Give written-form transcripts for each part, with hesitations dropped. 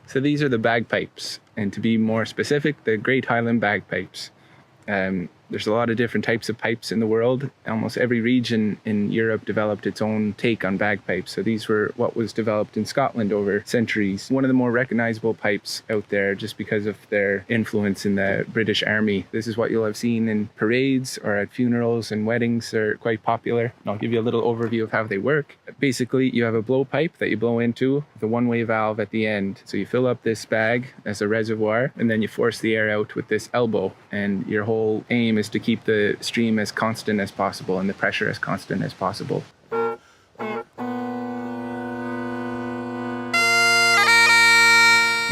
So these are the bagpipes, and to be more specific, the Great Highland bagpipes. There's a lot of different types of pipes in the world. Almost every region in Europe developed its own take on bagpipes. So these were what was developed in Scotland over centuries. One of the more recognizable pipes out there just because of their influence in the British Army. This is what you'll have seen in parades or at funerals and weddings. They're quite popular. And I'll give you a little overview of how they work. Basically, you have a blowpipe that you blow into with a one-way valve at the end. So you fill up this bag as a reservoir, and then you force the air out with this elbow. And your whole aim is to keep the stream as constant as possible and the pressure as constant as possible. When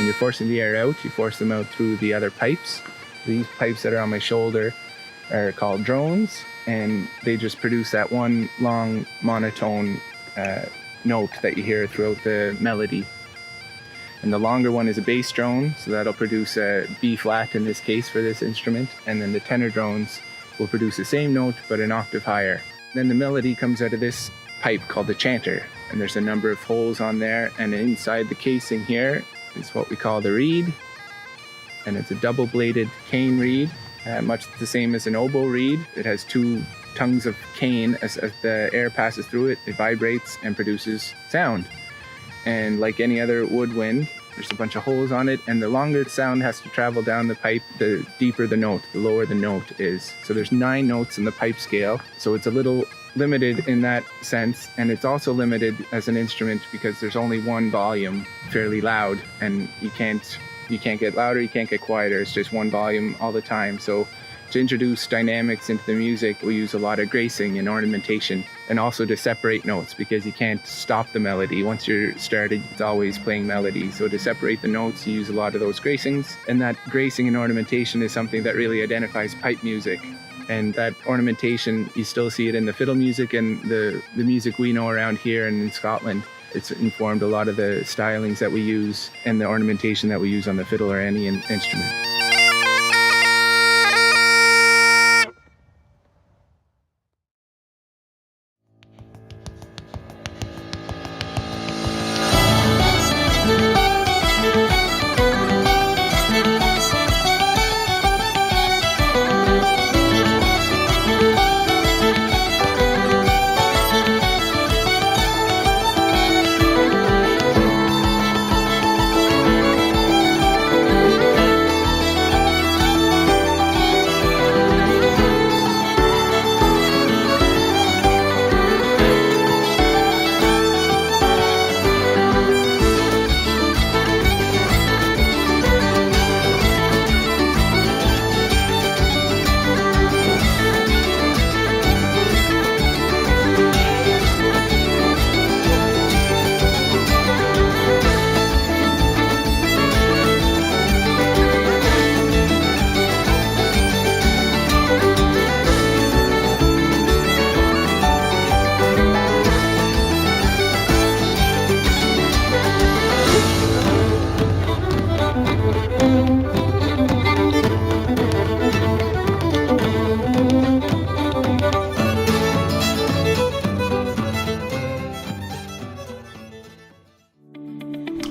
you're forcing the air out, you force them out through the other pipes. These pipes that are on my shoulder are called drones, and they just produce that one long monotone note that you hear throughout the melody. And the longer one is a bass drone, so that'll produce a B flat in this case for this instrument. And then the tenor drones will produce the same note but an octave higher. Then the melody comes out of this pipe called the chanter, and there's a number of holes on there, and inside the casing here is what we call the reed, and it's a double-bladed cane reed, much the same as an oboe reed. It has two tongues of cane. As the air passes through it, it vibrates and produces sound. And like any other woodwind, there's a bunch of holes on it, and the longer the sound has to travel down the pipe, the deeper the note, the lower the note is. So there's 9 notes in the pipe scale, so it's a little limited in that sense, and it's also limited as an instrument because there's only one volume, fairly loud, and you can't get louder, you can't get quieter, it's just one volume all the time. So to introduce dynamics into the music, we use a lot of gracing and ornamentation, and also to separate notes because you can't stop the melody. Once you're started, it's always playing melody. So to separate the notes, you use a lot of those gracings, and that gracing and ornamentation is something that really identifies pipe music. And that ornamentation, you still see it in the fiddle music and the music we know around here and in Scotland. It's informed a lot of the stylings that we use and the ornamentation that we use on the fiddle or any instrument.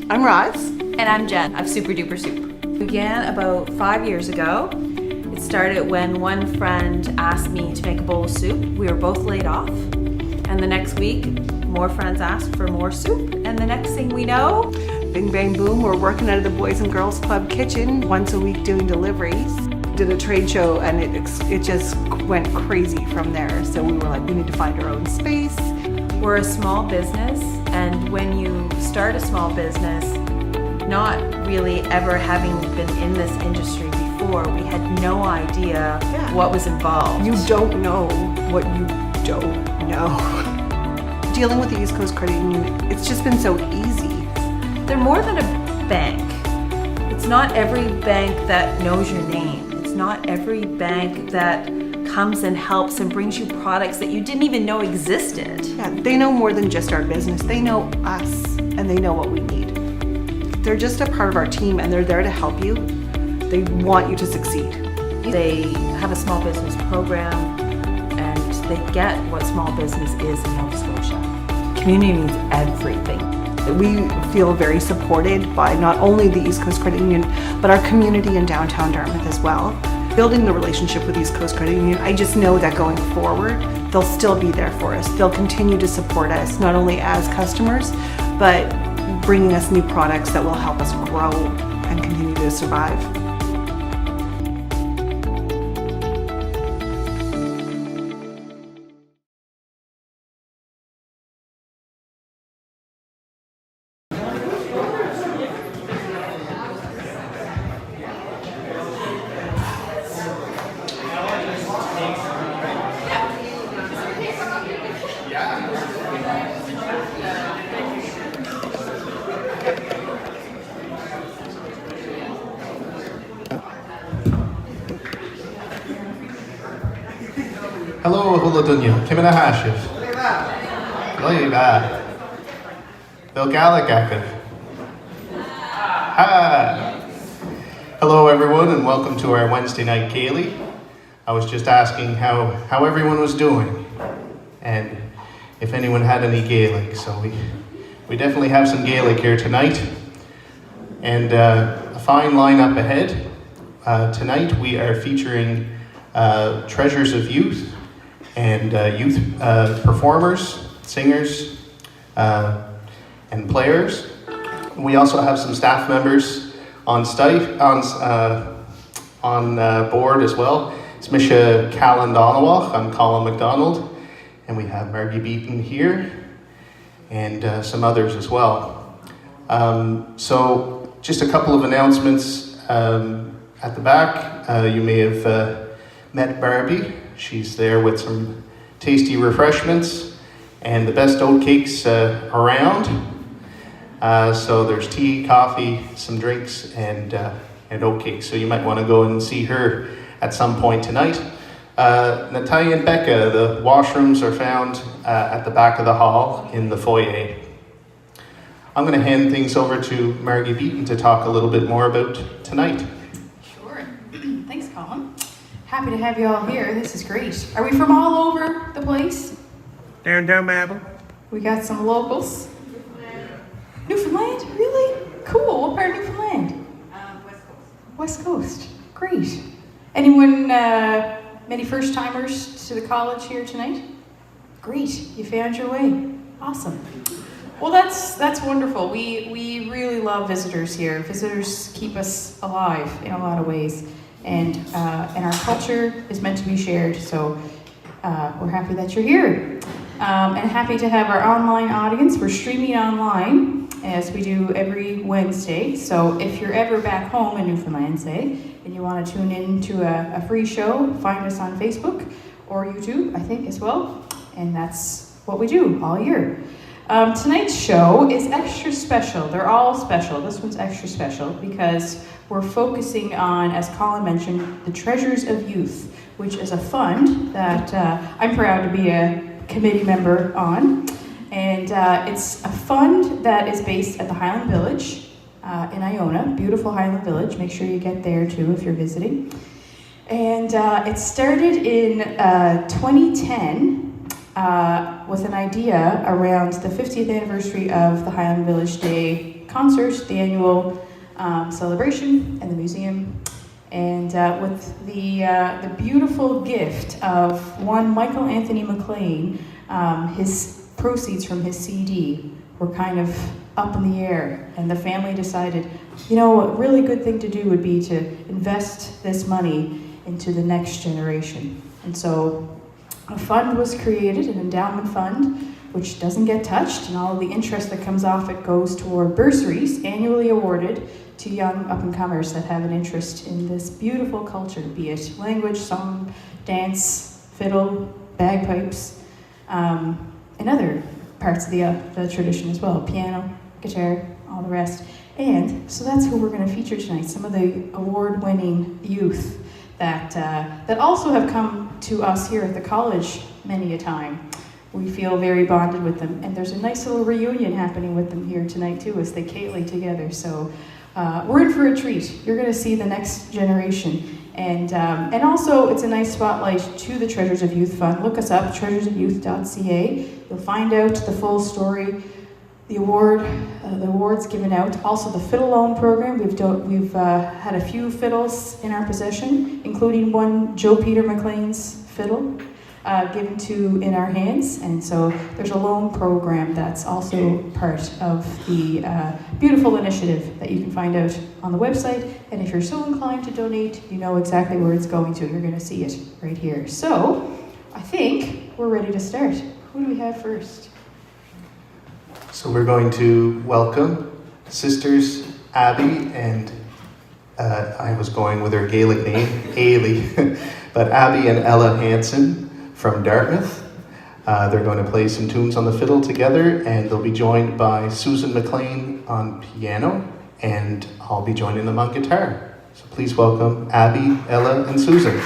I'm Roz. And I'm Jen of Super Duper Soup. Began about 5 years ago. It started when one friend asked me to make a bowl of soup. We were both laid off. And the next week, more friends asked for more soup. And the next thing we know, Bing bang boom, we're working out of the Boys and Girls Club kitchen once a week doing deliveries. Did a trade show and it just went crazy from there. So we were like, we need to find our own space. we're a small business, and when you start a small business, not really ever having been in this industry before, we had no idea what was involved. You don't know what you don't know. Dealing with the East Coast Credit Union, it's just been so easy. They're more than a bank. It's not every bank that knows your name. It's not every bank that comes and helps and brings you products that you didn't even know existed. Yeah, they know more than just our business. They know us and they know what we need. They're just a part of our team and they're there to help you. They want you to succeed. They have a small business program and they get what small business is in Nova Scotia. Community means everything. We feel very supported by not only the East Coast Credit Union, but our community in downtown Dartmouth as well. Building the relationship with East Coast Credit Union, I just know that going forward, they'll still be there for us. They'll continue to support us, not only as customers, but bringing us new products that will help us grow and continue to survive. Hello, hula dunya. Kimina Hashif. Leila. Bill Gaelic Akif. Hi. Hello, everyone, and welcome to our Wednesday night Gaelic. I was just asking how everyone was doing, and if anyone had any Gaelic. So we definitely have some Gaelic here tonight, and a fine lineup ahead. Tonight we are featuring Treasures of Youth and youth performers, singers, and players. We also have some staff members on board as well. It's Misha Callan Donawach, I'm Colin McDonald, and we have Margie Beaton here, and some others as well. So just a couple of announcements at the back. You may have met Barbie. She's there with some tasty refreshments and the best oat cakes around. So there's tea, coffee, some drinks, and oat cakes. So you might want to go and see her at some point tonight. Natalia and Becca, the washrooms are found at the back of the hall in the foyer. I'm going to hand things over to Margie Beaton to talk a little bit more about tonight. Sure. Thanks, Colin. Happy to have you all here. This is great. Are we from all over the place? Down, Mabel. We got some locals. Newfoundland? Really? Cool. What part of Newfoundland? West Coast. West Coast. Great. Anyone, many first-timers to the college here tonight? Great. You found your way. Awesome. Well, that's wonderful. We really love visitors here. Visitors keep us alive in a lot of ways. And our culture is meant to be shared, so we're happy that you're here. And happy to have our online audience. We're streaming online, as we do every Wednesday. So if you're ever back home in Newfoundland, say, and you want to tune in to a free show, find us on Facebook or YouTube, I think, as well. And that's what we do all year. Tonight's show is extra special. They're all special. This one's extra special because we're focusing on, as Colin mentioned, the Treasures of Youth, which is a fund that I'm proud to be a committee member on. And it's a fund that is based at the Highland Village in Iona, beautiful Highland Village. Make sure you get there too if you're visiting. And it started in 2010 with an idea around the 50th anniversary of the Highland Village Day concert, the annual celebration and the museum, and with the beautiful gift of one Michael Anthony McLean. His proceeds from his CD were kind of up in the air, and the family decided, you know, a really good thing to do would be to invest this money into the next generation. And so a fund was created, an endowment fund, which doesn't get touched, and all of the interest that comes off it goes toward bursaries annually awarded to young up-and-comers that have an interest in this beautiful culture, be it language, song, dance, fiddle, bagpipes, and other parts of the tradition as well, piano, guitar, all the rest. And so that's who we're going to feature tonight, some of the award-winning youth that also have come to us here at the college many a time. We feel very bonded with them, and there's a nice little reunion happening with them here tonight too as they Ceilidh together. So we're in for a treat. You're going to see the next generation, and also it's a nice spotlight to the Treasures of Youth Fund. Look us up, treasuresofyouth.ca. You'll find out the full story the awards given out. Also the fiddle loan program. We've had a few fiddles in our possession, including one Joe Peter McLean's fiddle given to in our hands. And so there's a loan program that's also part of the beautiful initiative that you can find out on the website. And if you're so inclined to donate, you know exactly where it's going to. You're going to see it right here. So I think we're ready to start. Who do we have first? So we're going to welcome Sisters Abby and I was going with her Gaelic name, Ailey, but Abby and Ella Hanson from Dartmouth. They're going to play some tunes on the fiddle together, and they'll be joined by Susan McLean on piano, and I'll be joining them on guitar. So please welcome Abby, Ella, and Susan.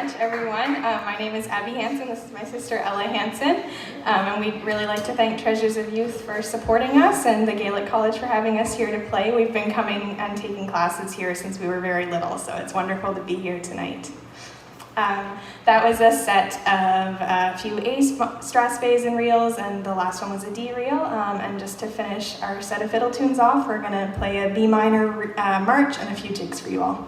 much, everyone. My name is Abby Hanson. This is my sister, Ella Hanson. And we'd really like to thank Treasures of Youth for supporting us and the Gaelic College for having us here to play. We've been coming and taking classes here since we were very little, so it's wonderful to be here tonight. That was a set of a few A Strasbays and reels, and the last one was a D reel. And just to finish our set of fiddle tunes off, we're going to play a B minor march and a few jigs for you all.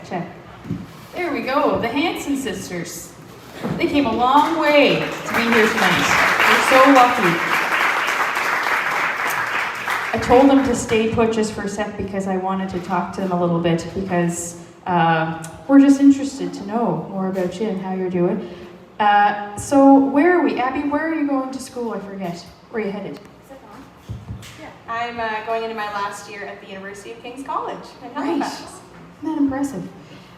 check. There we go, the Hanson sisters. They came a long way to be here tonight. We're so lucky. I told them to stay put just for a sec because I wanted to talk to them a little bit because we're just interested to know more about you and how you're doing. So where are we? Abby, where are you going to school? I forget. Where are you headed? I'm going into my last year at the University of King's College in Halifax. Isn't that impressive?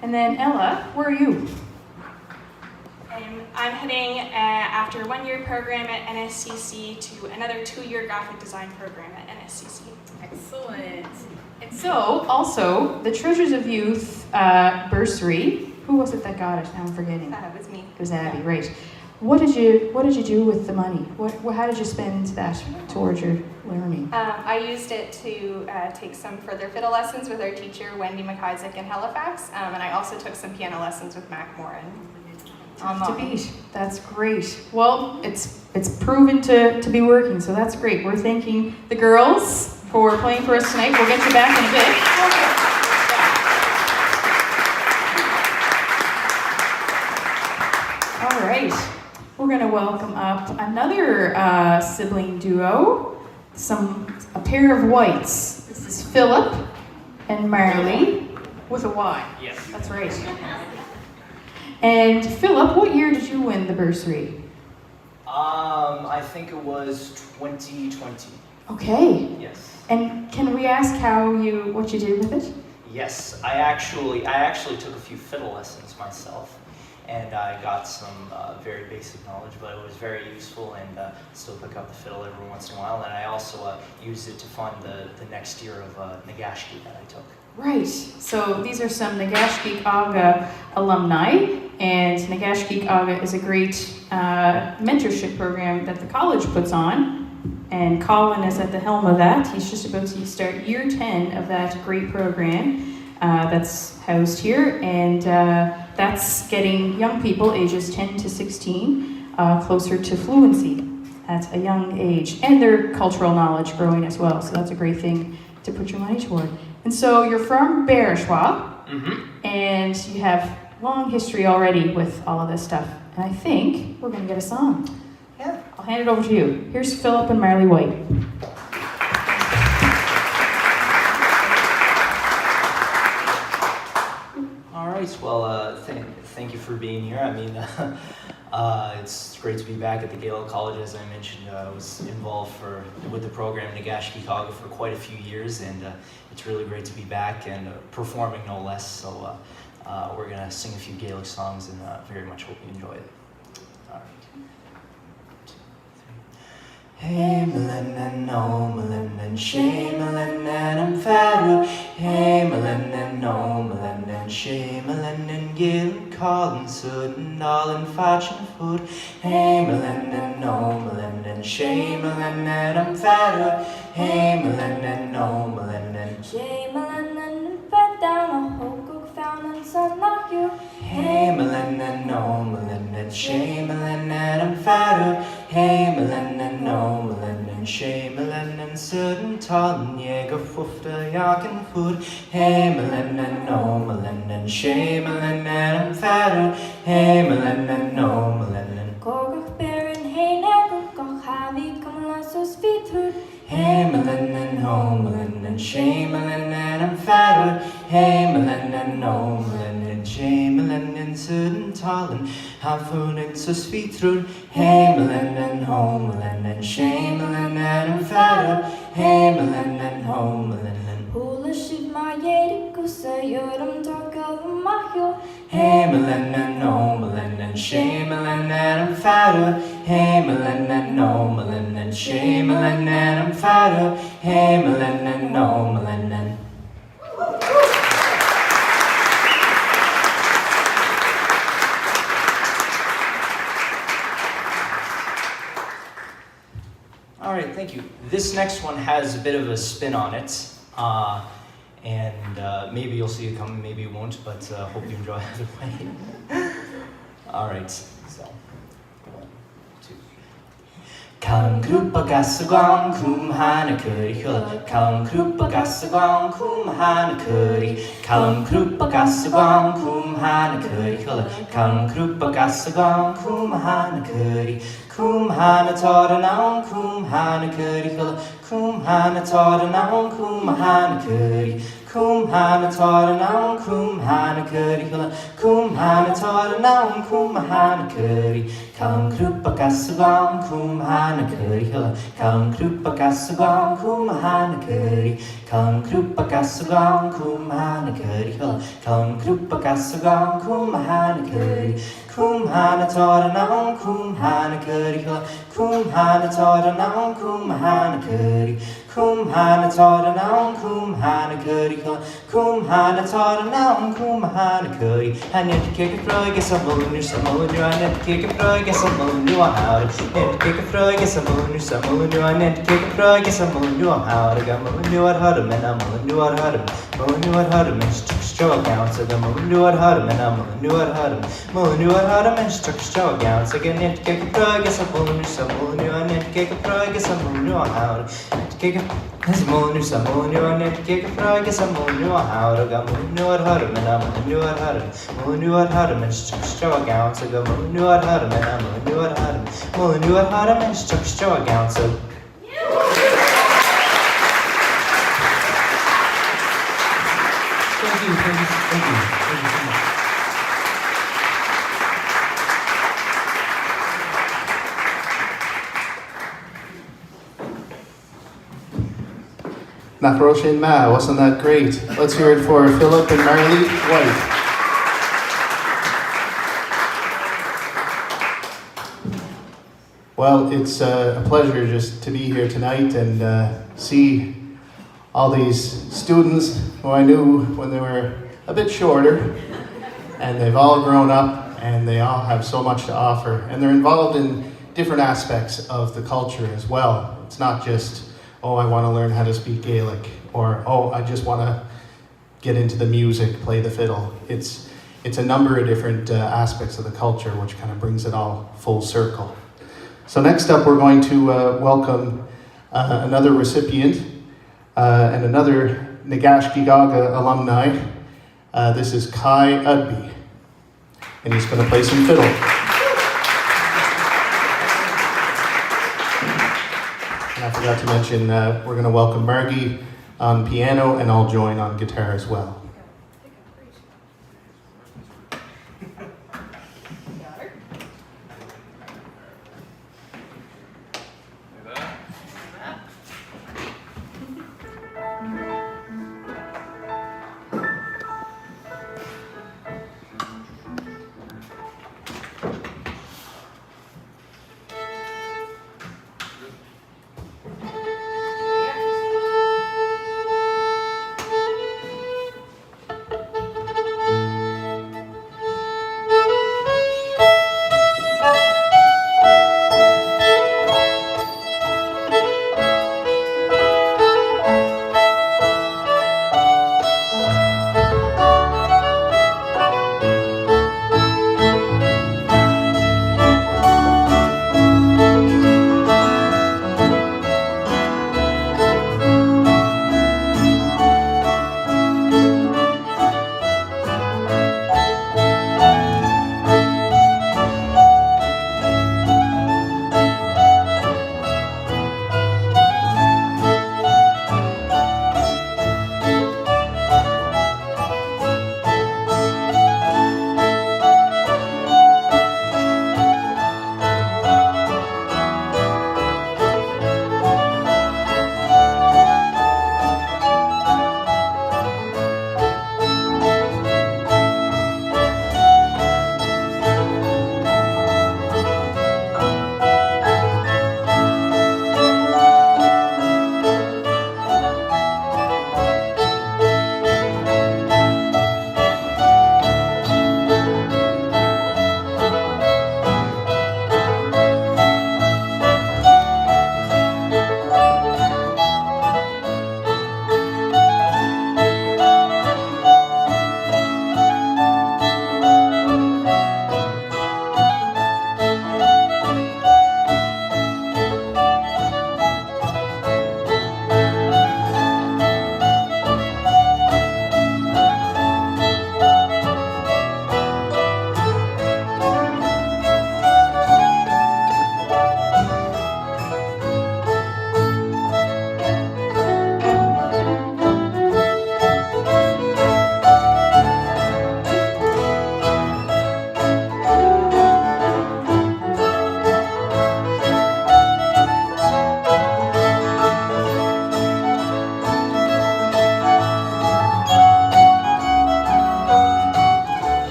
And then Ella, where are you? I'm heading after a 1-year program at NSCC to another 2-year graphic design program at NSCC. Excellent. And so, also, the Treasures of Youth bursary. Who was it that got it? Now I'm forgetting. That was me. It was Abby, right? What did you do with the money? How did you spend that towards your learning? I used it to take some further fiddle lessons with our teacher, Wendy McIsaac in Halifax, and I also took some piano lessons with Mac Moran. To beat. That's great. Well, it's proven to be working, so that's great. We're thanking the girls for playing for us tonight. We'll get you back in a bit. All right. We're going to welcome up another sibling duo, a pair of whites. This is Philip and Marley with a Y. Yes. That's right. And Philip, what year did you win the bursary? I think it was 2020. Okay. Yes. And can we ask what you did with it? Yes, I actually took a few fiddle lessons myself, and I got some very basic knowledge, but it was very useful, and still pick up the fiddle every once in a while. And I also used it to fund the next year of Nagashki that I took. Right. So these are some Nagashgeek Aga alumni, and Nagashgeek Aga is a great mentorship program that the college puts on. And Colin is at the helm of that. He's just about to start year 10 of that great program that's housed here. And that's getting young people ages 10 to 16 closer to fluency at a young age. And their cultural knowledge growing as well. So that's a great thing to put your money toward. And so you're from Bereswa, and you have long history already with all of this stuff. And I think we're going to get a song. Yeah. I'll hand it over to you. Here's Philip and Marley White. All right. Well, thank you for being here. I mean, it's great to be back at the Gaelic College. As I mentioned, I was involved with the program Nagashki Kaga for quite a few years, and it's really great to be back and performing no less. So we're gonna sing a few Gaelic songs, and very much hope you enjoy it. All right. Hey, Malin and no, Malin and Shay, Malin and I'm fatter. Hey, Malin and no, Malin and Shay, Malin and Gil, Colin, Sud and all in fashion food. Hey, Malin and no, Malin and Shay, Malin and I'm fatter. Hey, Malin and no, Malin and Shay, Malin and fed down a whole cook found and son like you. Hey, Malin and no, Malin and Shay, Malin and I'm fatter. Hey, Malin and no, Malin and Shay, Malin and Sud and Ton, Jäger, Fufta, Yak and Food. Hey, Malin and no, Malin and Shay, Malin and I'm fatter. Hey, Malin and no, Malin and Gorgach bear and hey, never go heavy, come on, so speed through. Hey, Malin and no, Malin and Shay, Malin and I'm fatter. Hey, Malin and no, Malin and Shay, Malin and Sud and Talon, have food and so sweet through. Hey, Malin and no, Malin and Shay, Malin and I'm fatter. Hey, Malin and no, Malin and Hula shit my yeti, go say you're dark of my hill. Hey, Malin and no, Malin and Shay, Malin and I'm fatter. Hey, Malin and no, Malin and Shay, Malin and I'm fatter. Hey, Malin and no, Malin and All right, thank you. This next one has a bit of a spin on it, and maybe you'll see it coming, maybe you won't, but hope you enjoy either way. All right, so 1, 2, 3. Kalam Krupa Gasagong Kum Hanakuri Hula Kalam Krupa Gasagong Kum Hanakuri Kalam Krupa Gasagong Kum Hanakuri Hula Kalam Krupa Gasagong Kum Hanakuri Kum Hana Toranong Kum Hanakuri Hula Kum Hana Toranong Kum Hanakuri Kum Hana Toranong Kum Hanakuri Hula Kum Hana Toranong Kum Hanakuri Kalam Krupa Gasagong Kum Hanakuri Hula Kalam Krupa Gasagong Kum Hanakuri Kalam Krupa Gasagong Kum Hanakuri Hula Kalam Krupa Gasagong Kum Hanakuri Kum Hana Toranong Kum Hanakuri Hula Kum Hana Toranong Kum Hanakuri Kum Hana Toranong Kum Hanakuri Hula Kum Hana Toranong Kum Hanakuri I need to kick a frog, get some moon, I need to kick a frog, get some moon, I need to kick a frog, get some moon, I need to kick a frog, get some moon, I got moon, what hurt him, and I'm moon, what hurt him, moon, what hurt him, and stroke down, so the moon, what hurt him, and I'm moon, what hurt him, moon, what hurt him, and stroke down, so I need to kick a frog, get some moon, I need to kick a frog, get some moon, I need to kick a Moon, I need to kick a frog, get some moon, how to go moon, what hurt him, and I'm moon, what hurt him, moon, what hurt him, and stroke down, so go moon, what hurt him, and I'm moon, what hurt him, moon, what hurt him, and stroke down, so. Thank you so much. Nachroshin Ma, wasn't that great? Let's hear it for Philip and Marley White. Well, it's a pleasure just to be here tonight and see all these students who I knew when they were a bit shorter, and they've all grown up and they all have so much to offer, and they're involved in different aspects of the culture as well. It's not just, oh, I want to learn how to speak Gaelic, or oh, I just want to get into the music, play the fiddle. It's a number of different aspects of the culture which kind of brings it all full circle. So next up, we're going to welcome another recipient and another Nagashki Gaga alumni. This is Kai Ugpi, and he's going to play some fiddle. And I forgot to mention, we're going to welcome Margie on piano, and I'll join on guitar as well.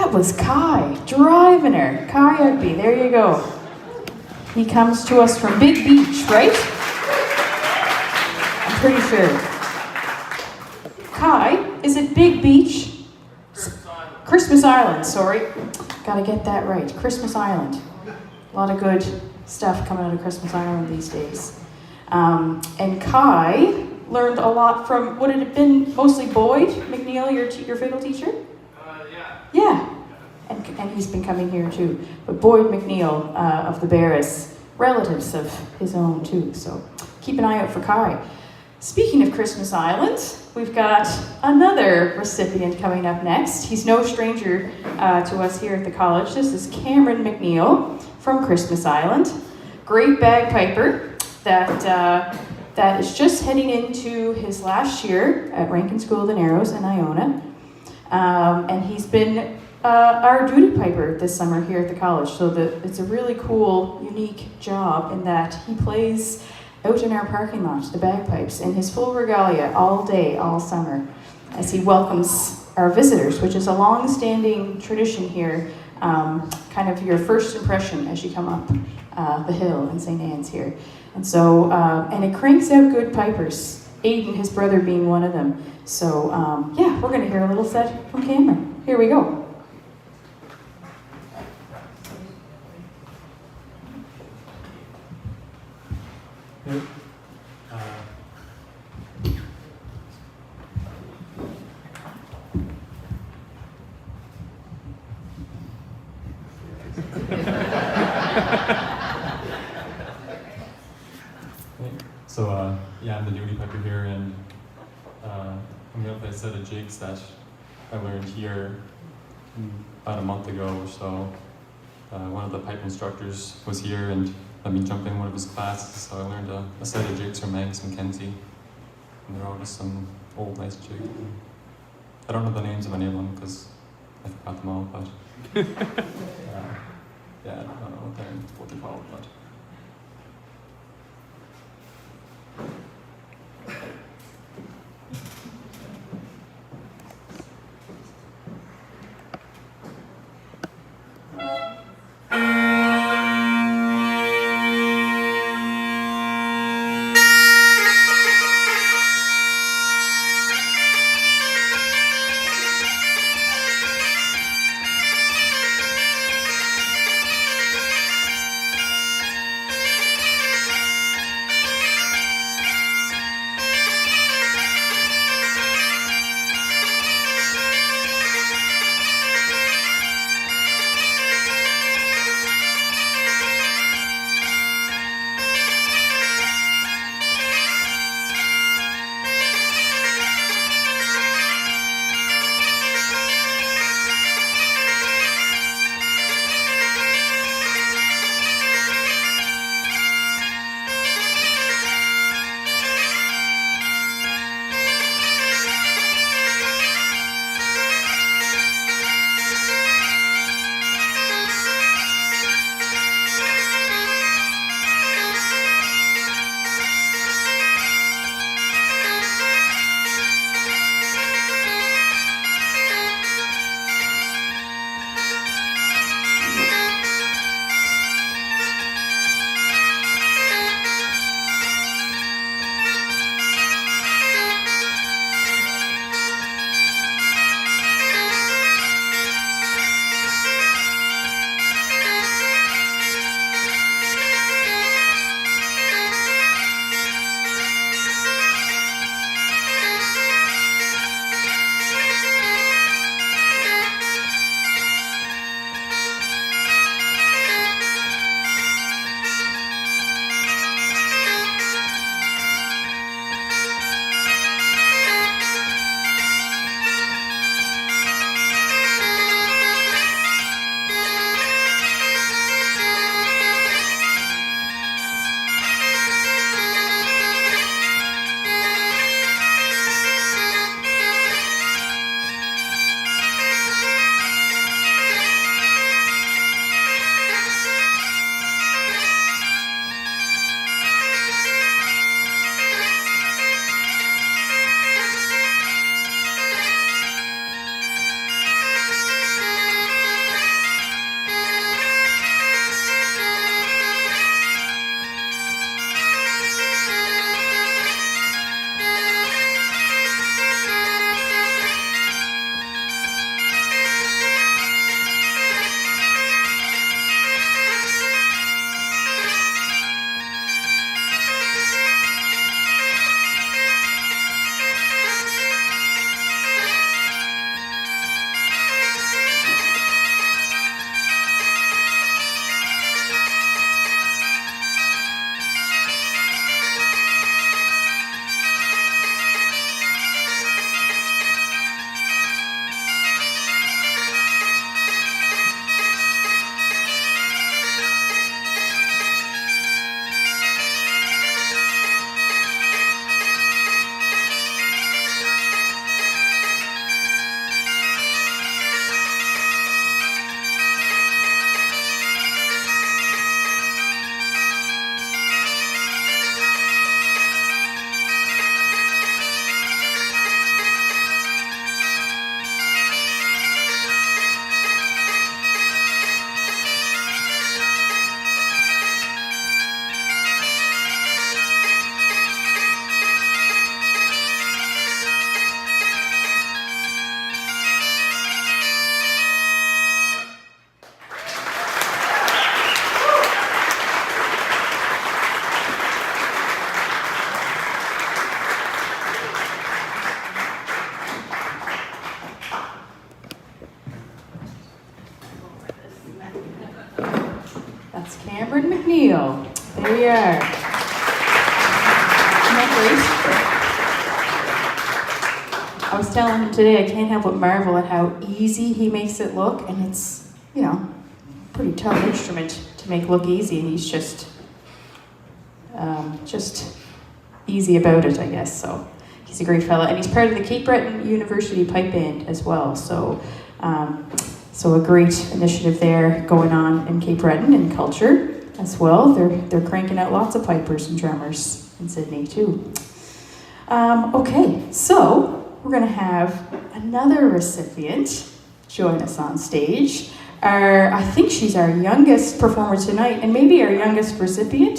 That was Kai, driving her. Kai Ugpi, there you go. He comes to us from Big Beach, right? I'm pretty sure. Kai, is it Big Beach? Christmas Island, sorry. Gotta get that right. Christmas Island. A lot of good stuff coming out of Christmas Island these days. And Kai learned a lot from, would it have been mostly Boyd McNeil, your fiddle teacher? Yeah. And he's been coming here too. But Boyd McNeil of the Barras, relatives of his own too. So keep an eye out for Kai. Speaking of Christmas Island, we've got another recipient coming up next. He's no stranger to us here at the college. This is Cameron McNeil from Christmas Island. Great bagpiper that is just heading into his last year at Rankin School of the Narrows in Iona. And he's been our duty piper this summer here at the college. So it's a really cool, unique job in that he plays out in our parking lot, the bagpipes, in his full regalia all day, all summer, as he welcomes our visitors, which is a long-standing tradition here, kind of your first impression as you come up the hill in St. Anne's here. And so, and it cranks out good pipers, Aiden, his brother, being one of them. So, yeah, we're gonna hear a little set from Cameron. Here we go. So yeah, I'm the duty piper here, and I'm going to play a set of jigs that I learned here about a month ago or so. One of the pipe instructors was here and let me jump in one of his classes, so I learned a set of jigs from Mcgints, and they're all just some old nice jigs. I don't know the names of any of them because I forgot them all, but yeah, I don't know what they're called, but. Cameron McNeil. There you are. Isn't that great? I was telling him today I can't help but marvel at how easy he makes it look, and it's, you know, pretty tough instrument to make look easy, and he's just easy about it, I guess. So he's a great fella, and he's part of the Cape Breton University Pipe Band as well. So a great initiative there going on in Cape Breton and culture as well. They're cranking out lots of pipers and drummers in Sydney too. Okay, so we're going to have another recipient join us on stage. I think she's our youngest performer tonight, and maybe our youngest recipient.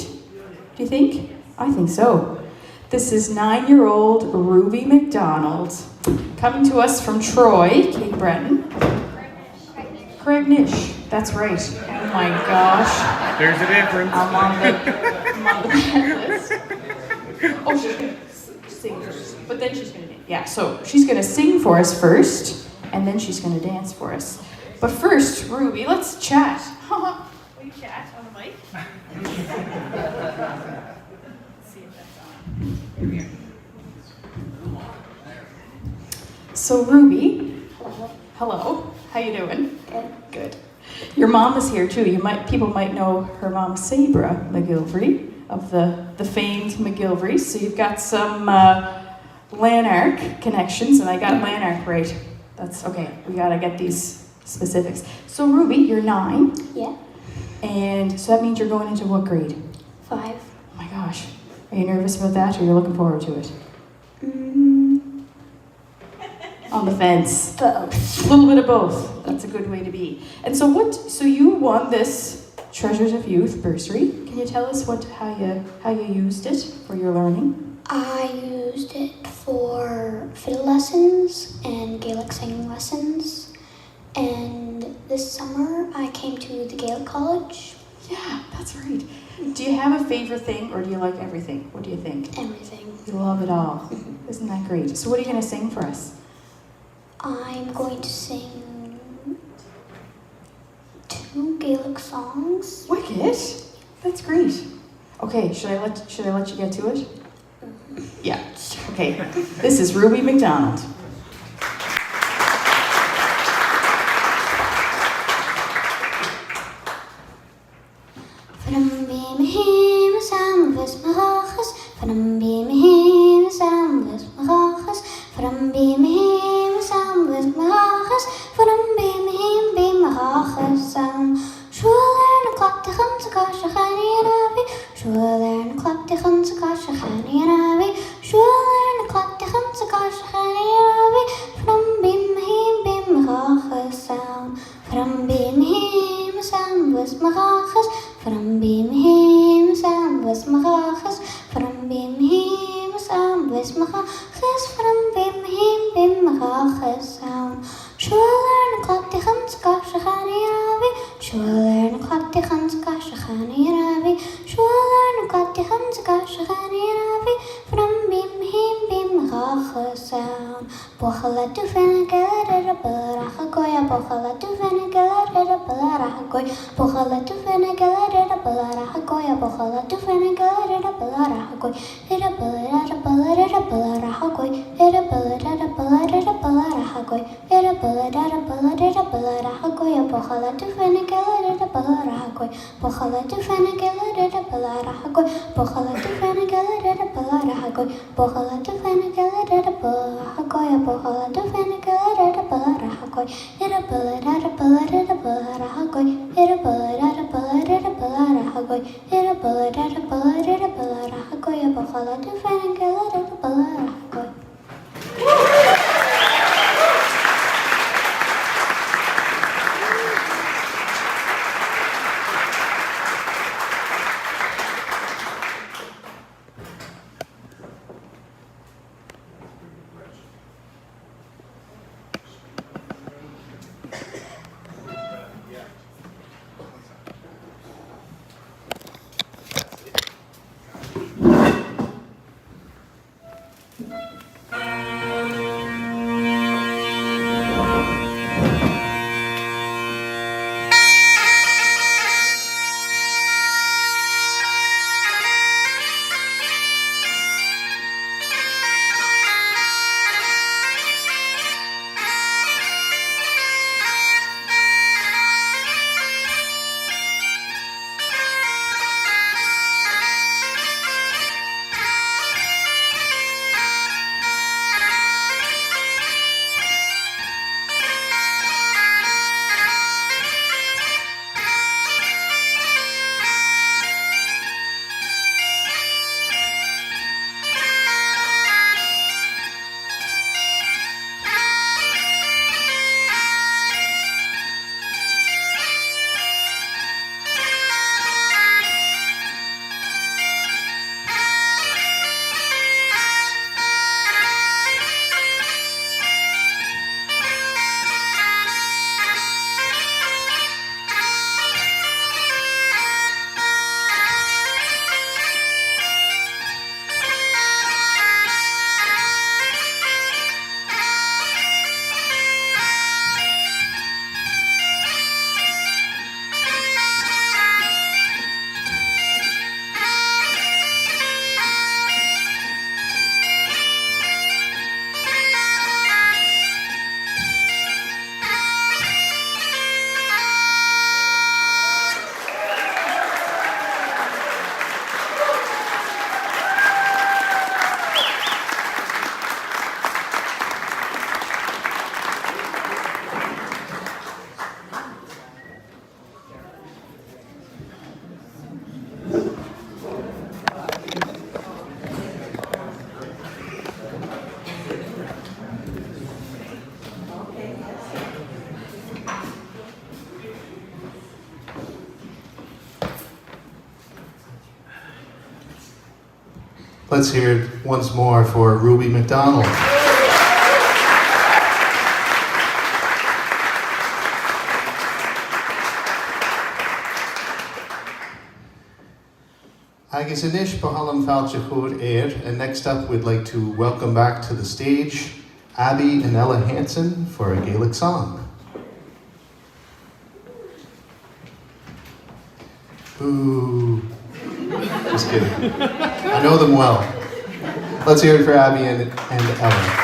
Do you think? I think so. This is 9-year-old Ruby McDonald, coming to us from Troy, Cape Breton. Craignish, that's right. Oh my gosh. There's a difference. I'm on the bad list. Oh, she's going to sing first, but then she's going to dance. Yeah, so she's going to sing for us first, and then she's going to dance for us. But first, Ruby, let's chat. We chat on the mic. So Ruby, hello. How you doing? Good. Your mom is here too. People might know her mom, Sabra McGilvery, of the famed McGilverys. So you've got some Lanark connections, and I got Lanark right. That's okay. We gotta get these specifics. So Ruby, you're 9. Yeah. And so that means you're going into what grade? 5. Oh my gosh. Are you nervous about that, or you're looking forward to it? On the fence. Both. A little bit of both. That's a good way to be. And so you won this Treasures of Youth bursary. Can you tell us how you used it for your learning? I used it for fiddle lessons and Gaelic singing lessons. And this summer I came to the Gaelic College. Yeah, that's right. Do you have a favorite thing, or do you like everything? What do you think? Everything. You love it all. Isn't that great? So what are you going to sing for us? I'm going to sing 2 Gaelic songs. Wicked. That's great. Okay, should I let you get to it? Yeah. Okay. This is Ruby McDonald. Let's hear it once more for Ruby McDonald. Agus inish Bahalam Falchachud Air, and next up we'd like to welcome back to the stage Abby and Ella Hanson for a Gaelic song. Ooh. Just kidding. I know them well. Let's hear it for Abby and Ella.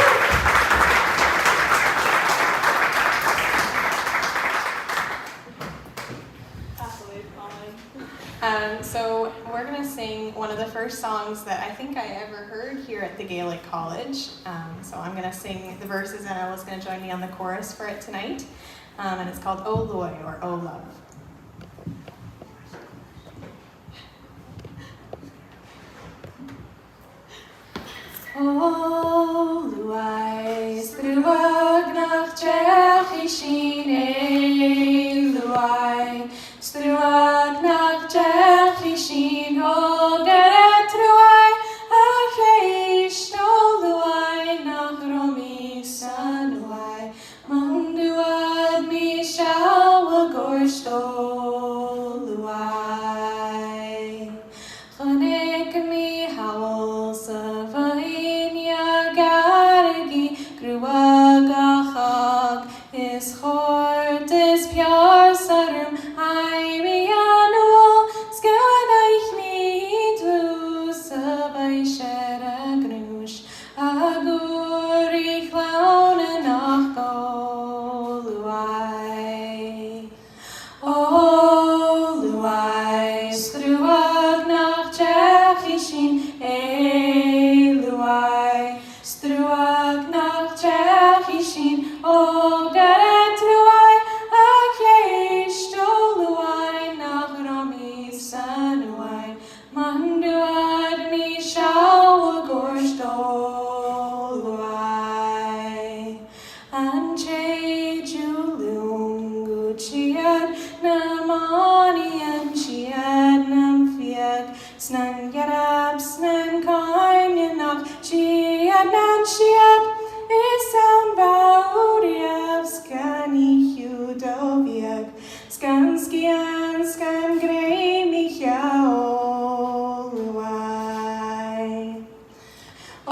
So we're going to sing one of the first songs that I think I ever heard here at the Gaelic College. So I'm going to sing the verses and Ella's going to join me on the chorus for it tonight. And it's called O Loy, or O Love. O Luai, struag nach Jech ishin e Luai, struag nach Jech ishin o geret Luai, ach eish o Luai nach Romi san Luai, manduad mi shal gorst o Luai, chanek mi howl savai. Gruagachag is hort is pure sarum I me annual skadaich me to sabai shera grush aguri clown nach Luai. O Luai struag nach Jechishin e Luai. Struag nach Jechishin, o geret Luai, ach eish o Luai, nach Romi san Luai, manduad mi shal gorst o Luai. Anche julung guchiad, namani anchiad nam fiag, snan yarab snan kainyanach, Shiad nan shiad is sound bauriav skani hudoviag skan skian skan grey micha o Luai. O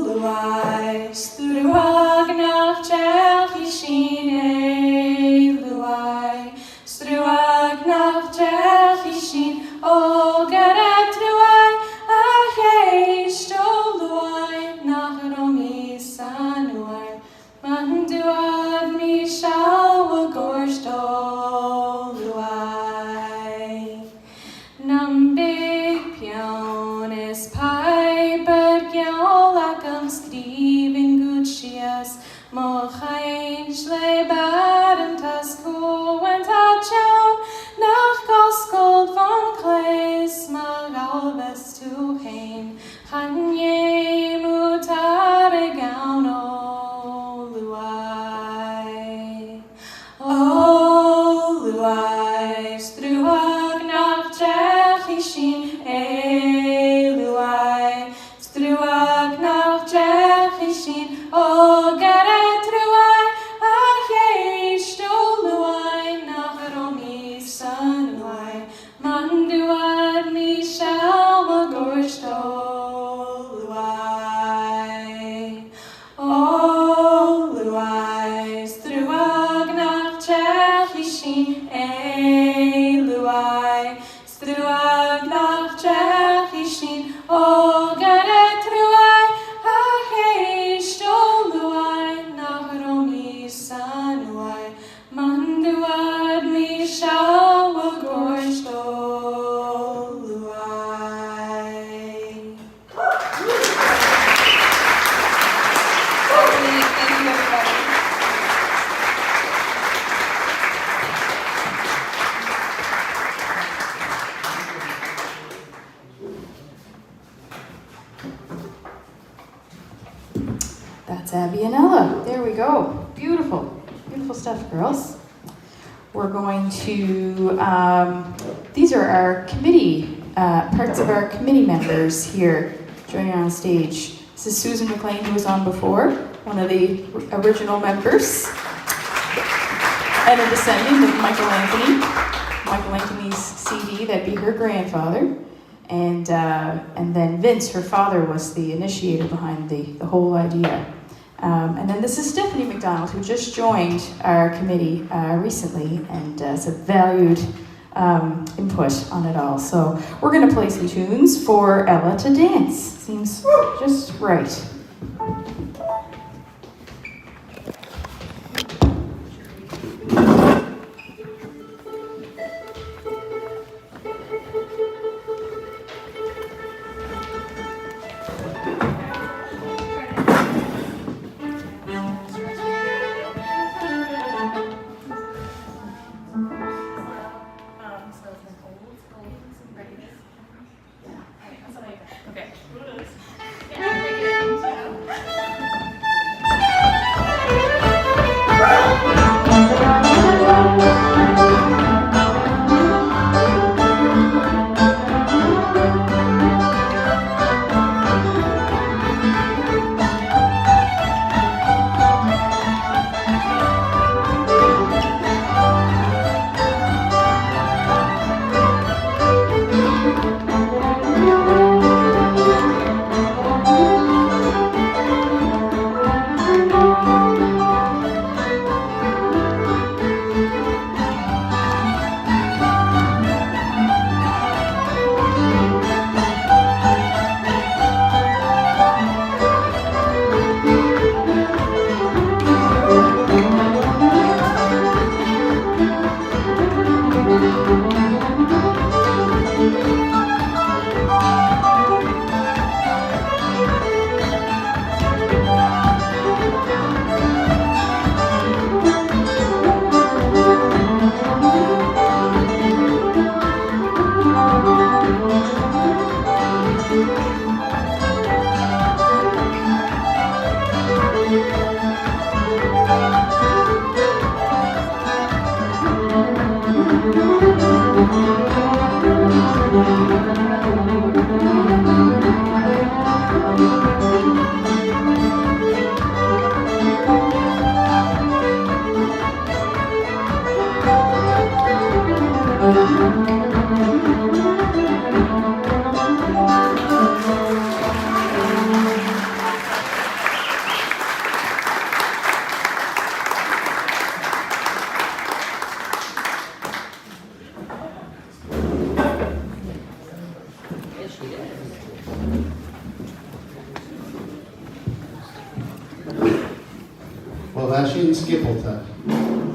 Luai struag nach Jechishin e Luai struag nach Jechishin o geret Luai ach eish o Luai nach Romi san Luai manduad mi shal gorst o Luai. Nam big pion is pipe but gyolakam skriving gutshias mochain shle baden tasku and tachown nach goskold von kleis magalves to hain Hanye mutare gaun o Luai. O Luai struag nach Jechishin e Luai. Struag nach Jechishin o geret Luai. Ach eish o Luai nach Romi san Luai. Manduad mi shal gorst o e Luai, struag nach Jechishin, o geret Luai, ach eish o Luai, nach Romi san Luai, manduad mi shal gorst o Luai. Thank you, everybody. That's Abby and Ella. There we go. Beautiful. Beautiful stuff, girls. We're going to, these are our committee parts of our committee members here joining on stage. This is Susan McLean, who was on before, one of the original members, and a descendant of Michael Anthony's CD, that'd be her grandfather. And then Vince, her father, was the initiator behind the whole idea. And then this is Stephanie McDonald, who just joined our committee recently and has a valued input on it all. So we're going to play some tunes for Ella to dance. Seems just right.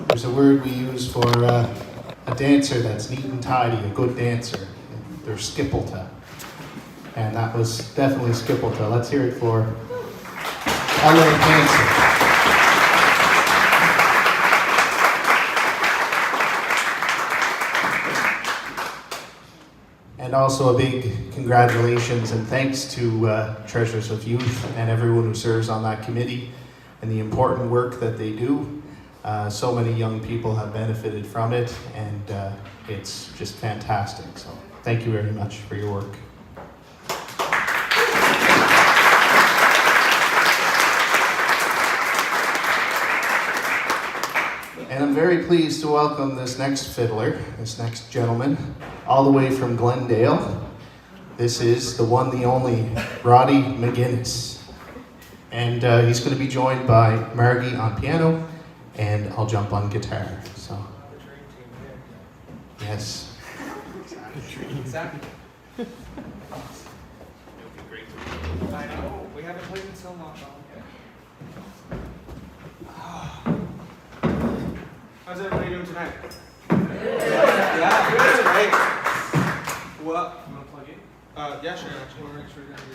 There's a word we use for a dancer that's neat and tidy, a good dancer. They're skippelta. And that was definitely skippelta. Let's hear it for Ella Hanson. And also a big congratulations and thanks to Treasures of Youth and everyone who serves on that committee and the important work that they do. So many young people have benefited from it, and it's just fantastic. So thank you very much for your work. And I'm very pleased to welcome this next fiddler, this next gentleman, all the way from Glendale. This is the one, the only, Roddy Mcgints. And he's going to be joined by Margie on piano, and I'll jump on guitar. So, yes. Exactly. It'll be great. I know. We haven't played in so long. How's everybody doing tonight? Yeah, good, right? Well, you want to plug in? Yeah, sure. Actually, we're make sure you're going to be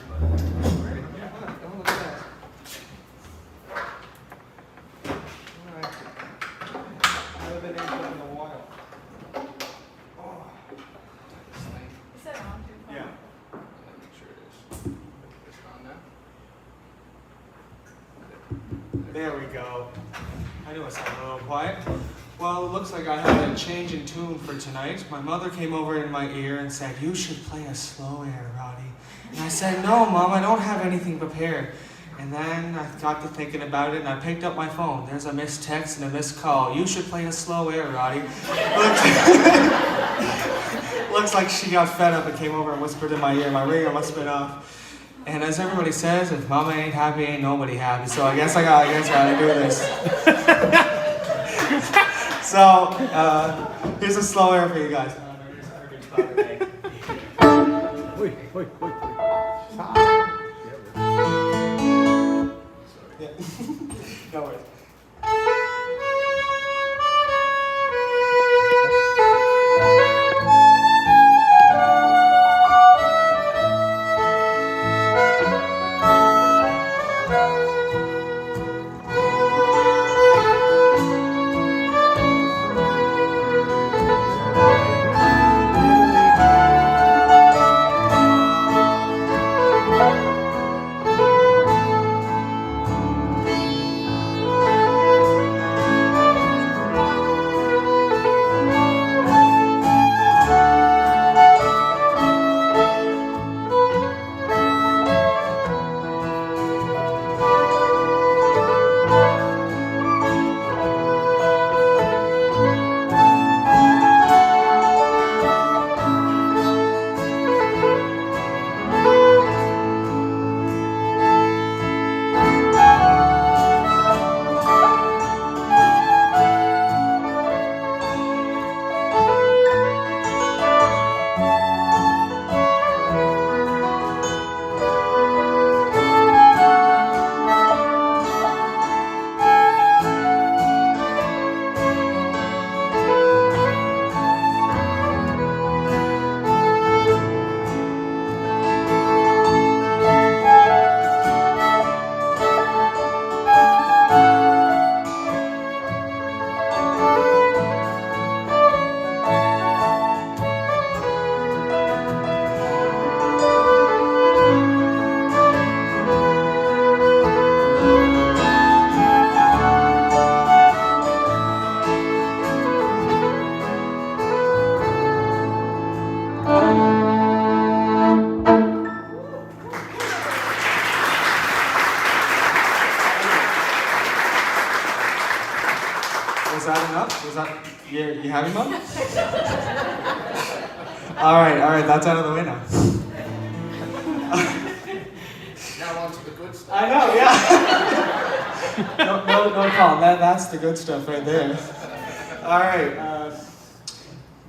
ready. Yeah, oh, look at that. All right. I haven't been in a while. Oh. Is that on too? Yeah. Let me make sure it is. Is it on now? There we go. I know knew it sounded a little quiet. Well, it looks like I had a change in tune for tonight. My mother came over in my ear and said, "You should play a slow air, Roddy." And I said, "No, Mom, I don't have anything prepared." And then I got to thinking about it, and I picked up my phone. There's a missed text and a missed call. "You should play a slow air, Roddy." Looks like she got fed up and came over and whispered in my ear. My ringer must have been off. And as everybody says, if Mama ain't happy, ain't nobody happy. So I guess I gotta do this. So here's a slow air for you guys. Yeah. No worries. Was that enough? Was that, you happy, Mom? All right, that's out of the way now. Now on to the good stuff. I know, yeah. no problem. That's the good stuff right there. All right.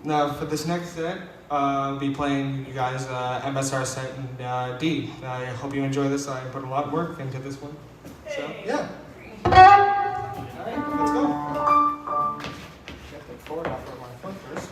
Now for this next set, I'll be playing you guys MSR set in D. I hope you enjoy this. I put a lot of work into this one. So yeah. All right, let's go. Get the chord off of my foot first.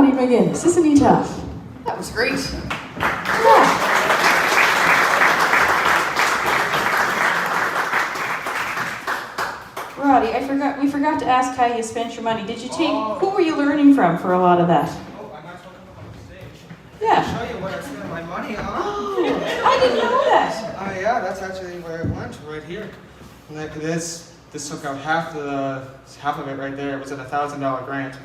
Roddy Mcgints. Isn't he tough? That was great. Yeah. Roddy, we forgot to ask how you spent your money. Did you take, who were you learning from for a lot of that? Oh, I might as well come up on the stage. Yeah. Show you what I spent my money on. Oh, I didn't know that. Yeah, that's actually where it went, right here. Like this took out half of it right there. It was a $1,000 grant.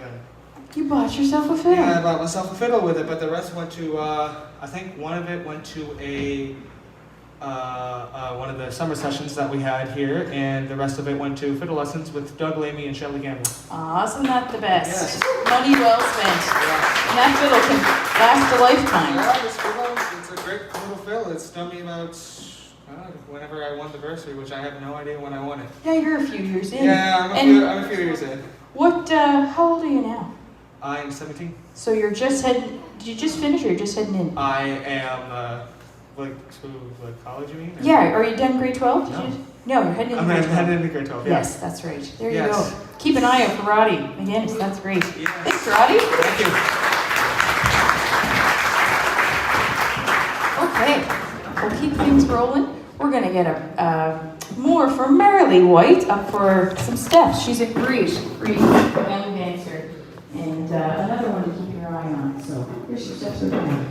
You bought yourself a fiddle? Yeah, I bought myself a fiddle with it, but the rest went to, I think one of it went to one of the summer sessions that we had here, and the rest of it went to fiddle lessons with Doug Lamy and Shelley Gamble. Isn't that the best? Yes. Money well spent. Yeah. And that fiddle can last a lifetime. Yeah, this fiddle, it's a great little fiddle. It's done me about whenever I won the bursary, which I have no idea when I won it. Yeah, you're a few years in. Yeah, I'm a few years in. What, how old are you now? I'm 17. So you're just heading, did you just finish or you're just heading in? I am, college, you mean? Or? Yeah, are you done grade 12? No. No, you're heading into grade 12. I'm heading into grade 12, yeah. Yes, that's right. There you go. Keep an eye out for Roddy. Again, that's great. Yes. Thanks, Roddy. Thank you. Okay, we'll keep things rolling. We're going to get more from Marley White up for some steps. She's a great young dancer and another one to keep your eye on. So here's your steps of the night.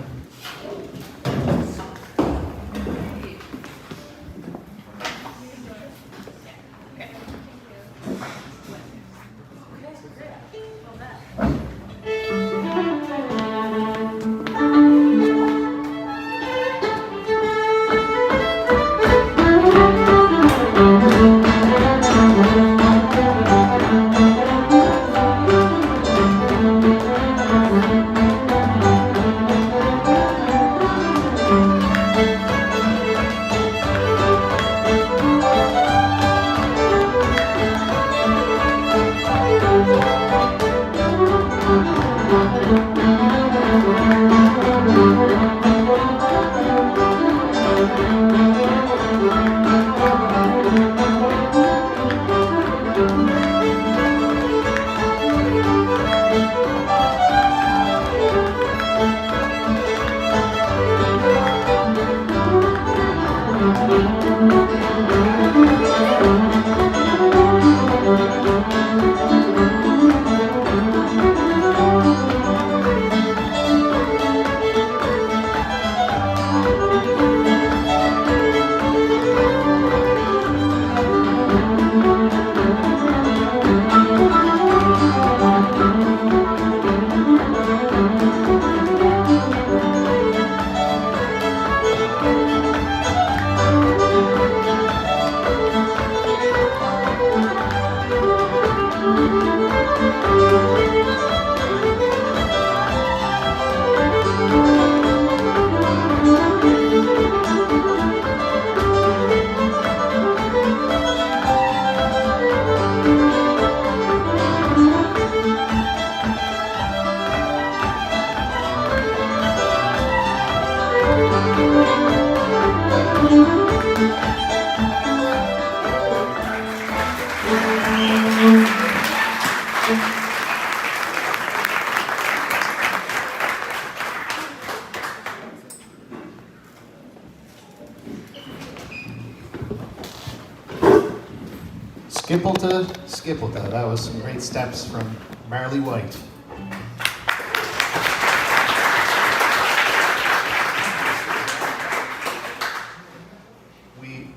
Skippleta. That was some great steps from Marley White.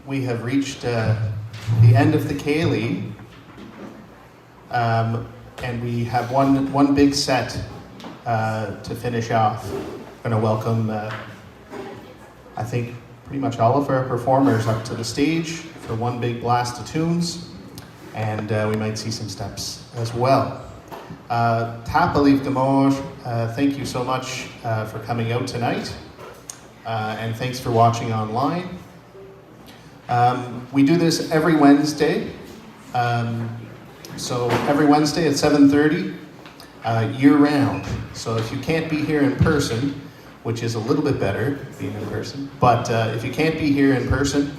We have reached the end of the Ceilidh, and we have one big set to finish off. I'm going to welcome, I think, pretty much all of our performers up to the stage for one big blast of tunes. And we might see some steps as well. Tapaliv Gamor, thank you so much for coming out tonight, and thanks for watching online. We do this every Wednesday, so every Wednesday at 7:30, year-round. So if you can't be here in person, which is a little bit better being in person, but if you can't be here in person,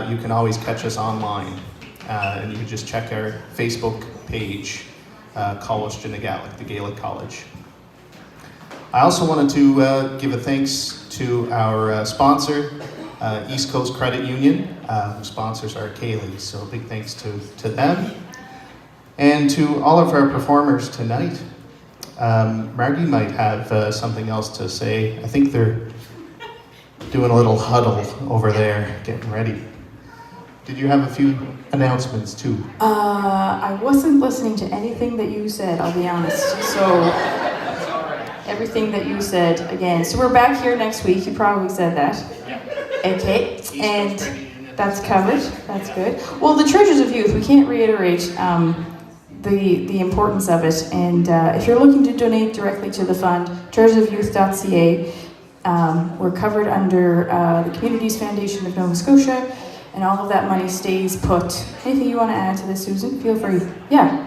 you can always catch us online. And you can just check our Facebook page, College to Gaelic, the Gaelic College. I also wanted to give a thanks to our sponsor, East Coast Credit Union, who sponsors our Ceilidh. So a big thanks to them. And to all of our performers tonight. Margie might have something else to say. I think they're doing a little huddle over there, getting ready. Did you have a few announcements too? I wasn't listening to anything that you said, I'll be honest. So, everything that you said again. So we're back here next week, you probably said that. Okay, and that's covered, that's good. Well, the Treasures of Youth, we can't reiterate the importance of it. And if you're looking to donate directly to the fund, treasuresofyouth.ca. We're covered under the Communities Foundation of Nova Scotia, and all of that money stays put. Anything you want to add to this, Susan? Feel free. Yeah.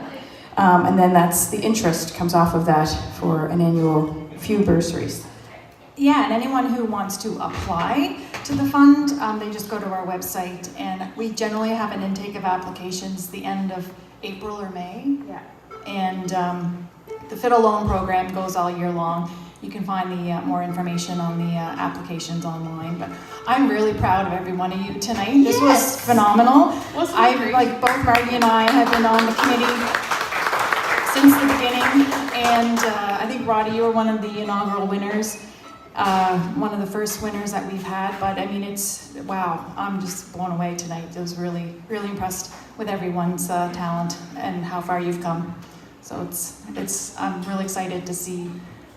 And then that's the interest comes off of that for an annual few bursaries. Yeah, and anyone who wants to apply to the fund, they just go to our website, and we generally have an intake of applications the end of April or May. Yeah. And the Fiddle Loan program goes all year long. You can find the more information on the applications online. But I'm really proud of every one of you tonight. This was phenomenal. Like both Marty and I have been on the committee since the beginning, and I think Roddy, you were one of the inaugural winners, one of the first winners that we've had. But I mean, it's wow! I'm just blown away tonight. I was really, really impressed with everyone's talent and how far you've come. So I'm really excited to see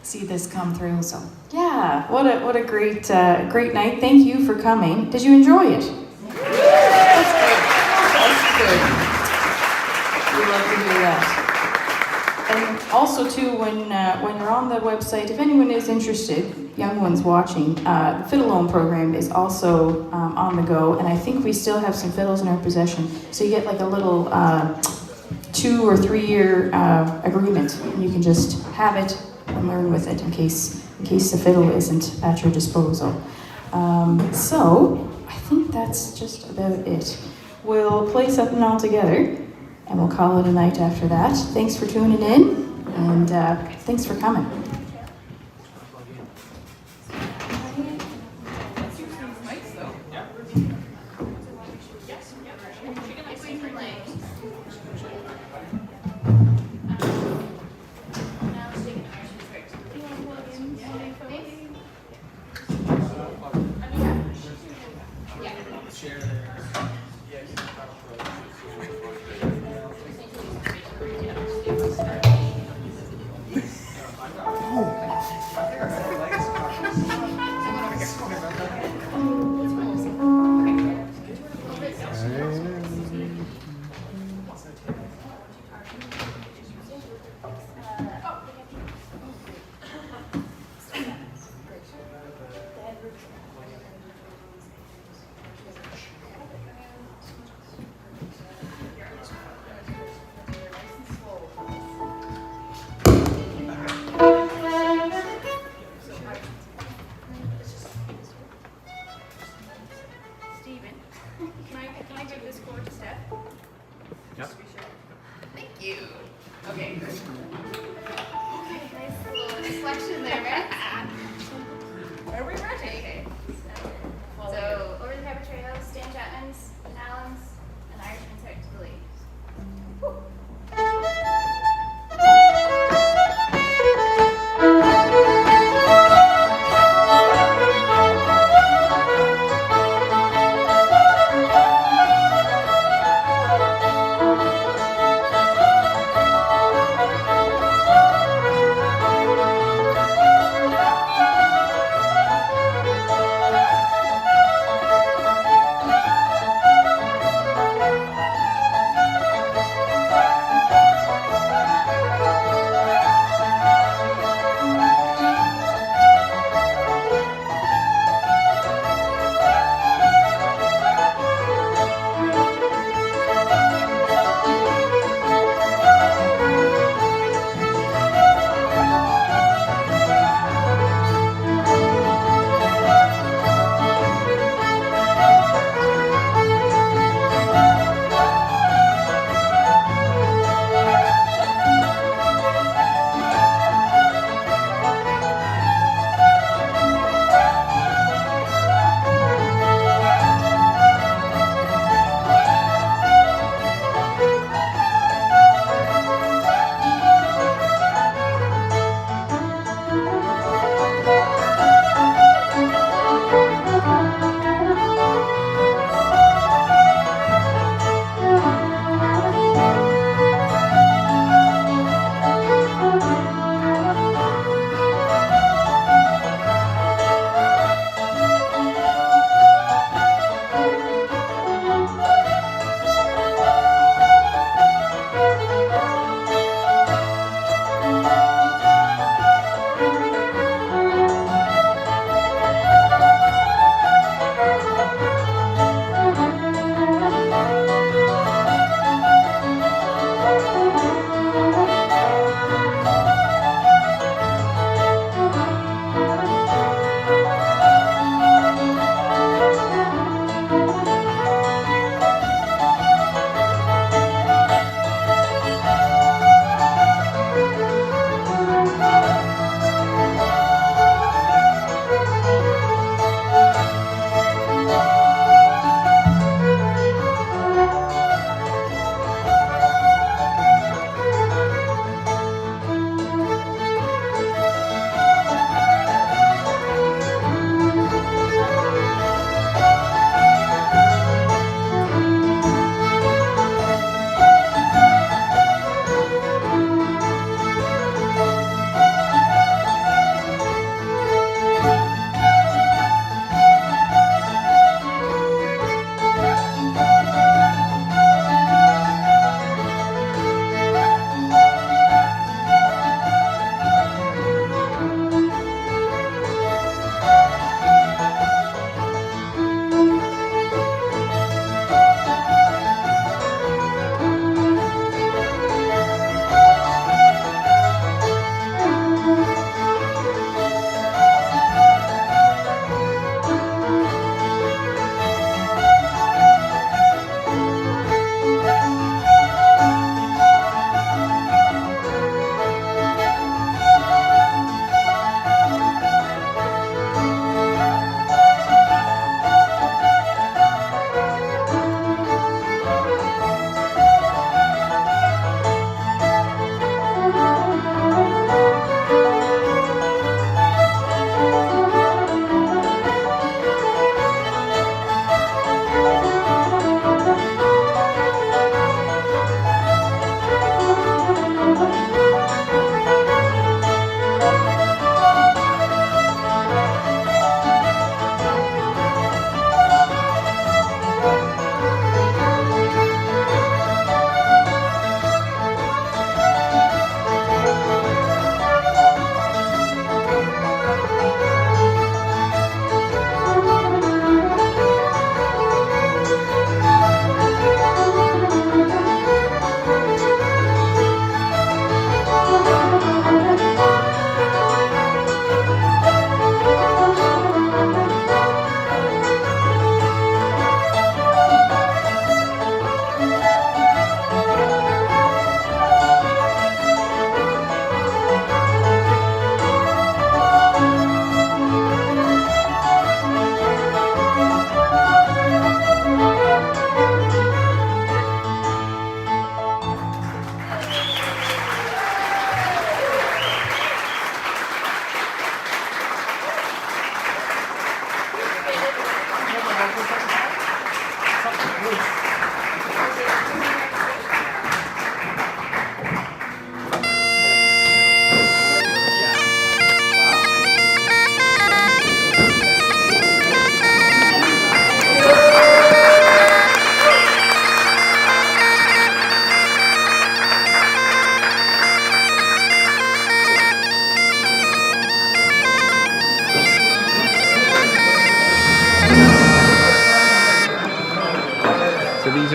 this come through. So Yeah, what a great night. Thank you for coming. Did you enjoy it? That's good. We love to hear that. And also too, when you're on the website, if anyone is interested, young ones watching, the Fiddle Loan program is also on the go, and I think we still have some fiddles in our possession. So you get like a little 2 or 3 year agreement, and you can just have it and learn with it in case the fiddle isn't at your disposal. So I think that's just about it. We'll play something all together, and we'll call it a night after that. Thanks for tuning in, and thanks for coming.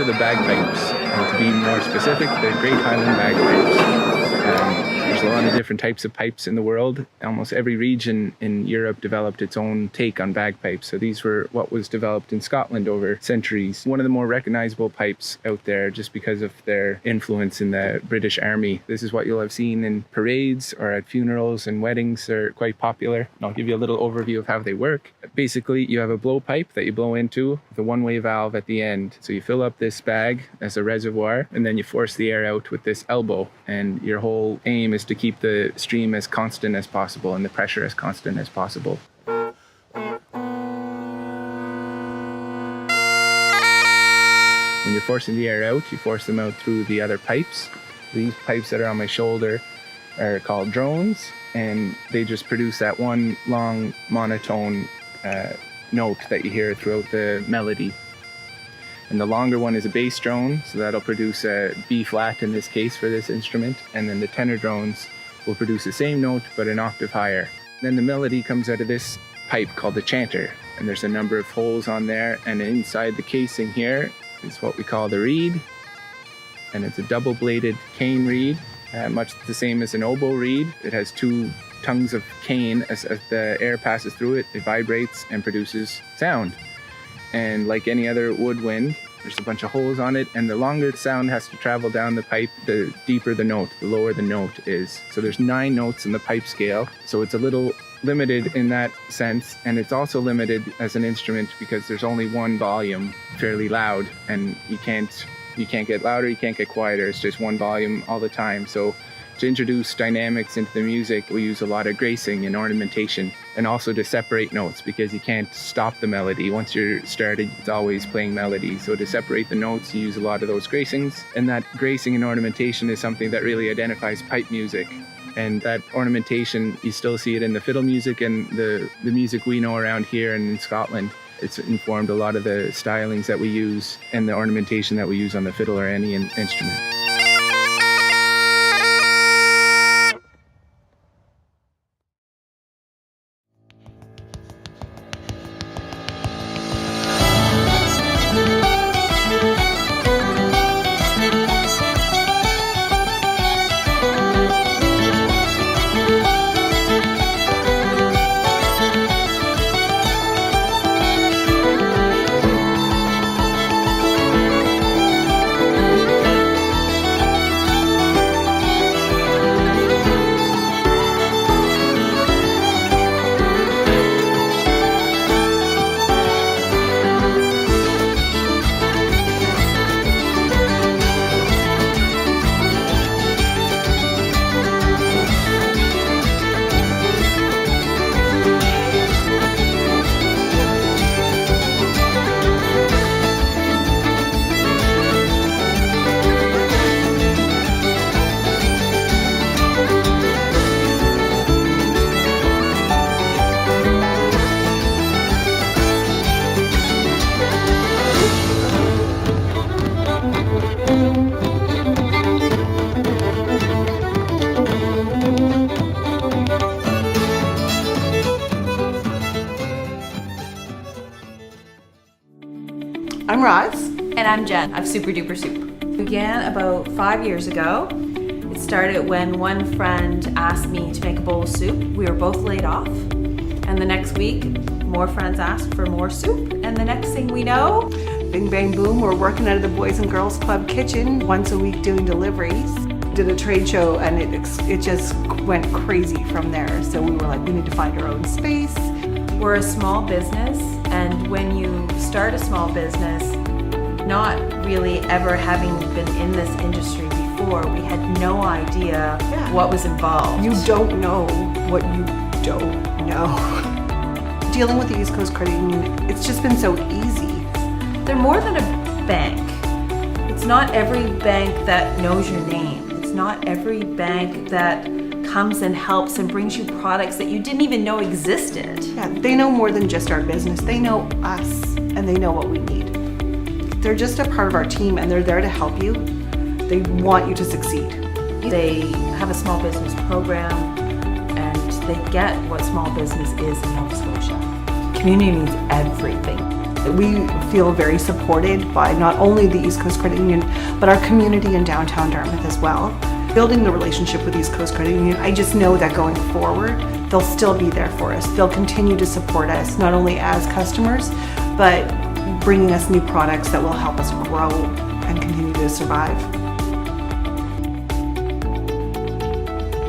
the bagpipes. And to be more specific, the Great Highland bagpipes. There's a lot of different types of pipes in the world. Almost every region in Europe developed its own take on bagpipes. So these were what was developed in Scotland over centuries. One of the more recognizable pipes out there just because of their influence in the British Army. This is what you'll have seen in parades or at funerals and weddings. They're quite popular. And I'll give you a little overview of how they work. Basically, you have a blowpipe that you blow into with a one-way valve at the end. So you fill up this bag as a reservoir and then you force the air out with this elbow. And your whole aim is to keep the stream as constant as possible and the pressure as constant as possible. When you're forcing the air out, you force them out through the other pipes. These pipes that are on my shoulder are called drones, and they just produce that one long monotone note that you hear throughout the melody. And the longer one is a bass drone, so that'll produce a B flat in this case for this instrument. And then the tenor drones will produce the same note, but an octave higher. Then the melody comes out of this pipe called the chanter. And there's a number of holes on there. And inside the casing here is what we call the reed. And it's a double-bladed cane reed, much the same as an oboe reed. It has two tongues of cane. As the air passes through it, it vibrates and produces sound. And like any other woodwind, there's a bunch of holes on it, and the longer the sound has to travel down the pipe, the deeper the note, the lower the note is. So there's 9 notes in the pipe scale, so it's a little limited in that sense, and it's also limited as an instrument because there's only one volume, fairly loud, and you can't get louder, you can't get quieter, it's just one volume all the time. So to introduce dynamics into the music, we use a lot of gracing and ornamentation, and also to separate notes because you can't stop the melody. Once you're started, it's always playing melody. So to separate the notes, you use a lot of those gracings. And that gracing and ornamentation is something that really identifies pipe music. And that ornamentation, you still see it in the fiddle music and the music we know around here and in Scotland. It's informed a lot of the stylings that we use and the ornamentation that we use on the fiddle or any instrument. I'm Roz. And I'm Jen of Super Duper Soup. Began about 5 years ago. It started when one friend asked me to make a bowl of soup. We were both laid off. And the next week, more friends asked for more soup. And the next thing we know, bing bang boom, we're working out of the Boys and Girls Club kitchen once a week doing deliveries. Did a trade show and it just went crazy from there. So we were like, we need to find our own space. We're a small business, and when you start a small business, not really ever having been in this industry before, we had no idea what was involved. You don't know what you don't know. Dealing with the East Coast Credit Union, it's just been so easy. They're more than a bank. It's not every bank that knows your name. It's not every bank that comes and helps and brings you products that you didn't even know existed. Yeah, they know more than just our business. They know us and they know what we need. They're just a part of our team and they're there to help you. They want you to succeed. They have a small business program and they get what small business is in Nova Scotia. Community means everything. We feel very supported by not only the East Coast Credit Union, but our community in downtown Dartmouth as well. Building the relationship with East Coast Credit Union, I just know that going forward, they'll still be there for us. They'll continue to support us, not only as customers, but bringing us new products that will help us grow and continue to survive.